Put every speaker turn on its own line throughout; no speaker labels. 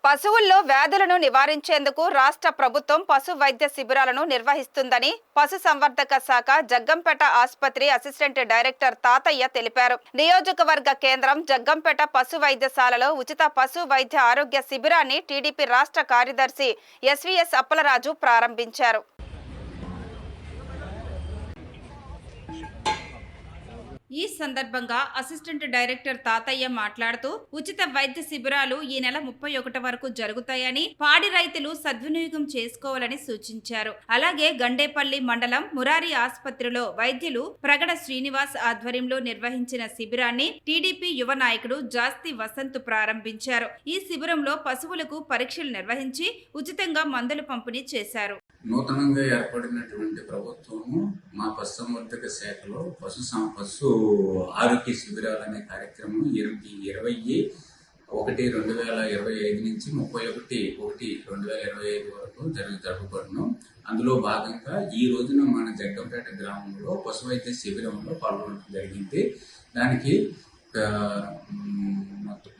పశువుల్లో వ్యాధులను నివారించేందుకు రాష్ట్ర ప్రభుత్వం పశు వైద్య శిబిరాలను నిర్వహిస్తుందని పశుసంవర్ధక శాఖ జగ్గంపేట ఆసుపత్రి అసిస్టెంట్ డైరెక్టర్ తాతయ్య తెలిపారు. నియోజకవర్గ కేంద్రం జగ్గంపేట పశు వైద్యశాలలో ఉచిత పశు వైద్య ఆరోగ్య శిబిరాన్ని టీడీపీ రాష్ట్ర కార్యదర్శి ఎస్వీఎస్ అప్పలరాజు ప్రారంభించారు. ఈ సందర్భంగా అసిస్టెంట్ డైరెక్టర్ తాతయ్య మాట్లాడుతూ ఉచిత వైద్య శిబిరాలు ఈ నెల 31 వరకు జరుగుతాయని, పాడి రైతులు సద్వినియోగం చేసుకోవాలని సూచించారు. అలాగే గండేపల్లి మండలం మురారి ఆసుపత్రిలో వైద్యులు ప్రగడ శ్రీనివాస్ ఆధ్వర్యంలో నిర్వహించిన శిబిరాన్ని టీడీపీ యువ నాయకుడు జాస్తి వసంత్ ప్రారంభించారు. ఈ శిబిరంలో పశువులకు పరీక్షలు నిర్వహించి ఉచితంగా మందులు పంపిణీ చేశారు.
నూతనంగా ఏర్పడినటువంటి ప్రభుత్వము మా పశుసంవర్ధక శాఖలో పశు ఆరోగ్య శిబిరాలు అనే కార్యక్రమం 20/1/2025 నుంచి 31/1/2025 వరకు జరగబడును. అందులో భాగంగా ఈ రోజున మన జగ్గంపేట గ్రామంలో పశు వైద్య శిబిరంలో పాల్గొనడం జరిగింది. దానికి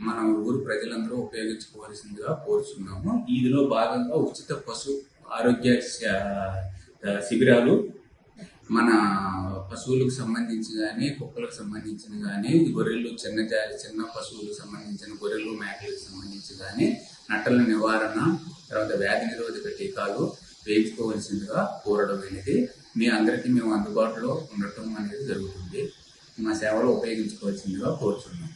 మన ఊరు ప్రజలందరూ ఉపయోగించుకోవాల్సిందిగా కోరుచున్నాము. ఇందులో భాగంగా ఉచిత పశు ఆరోగ్య శిబిరాలు మన పశువులకు సంబంధించి కానీ, కుక్కలకు సంబంధించిన కానీ, గొర్రెలు చిన్న పశువులకు సంబంధించిన గొర్రెలు మేకలకు సంబంధించి కానీ నట్టల నివారణ, తర్వాత వ్యాధి నిరోధక టీకాలు వేయించుకోవాల్సిందిగా కోరడం అనేది మీ అందరికీ మేము అందుబాటులో ఉండటం అనేది జరుగుతుంది. మా సేవలో ఉపయోగించుకోవాల్సిందిగా కోరుచున్నాం.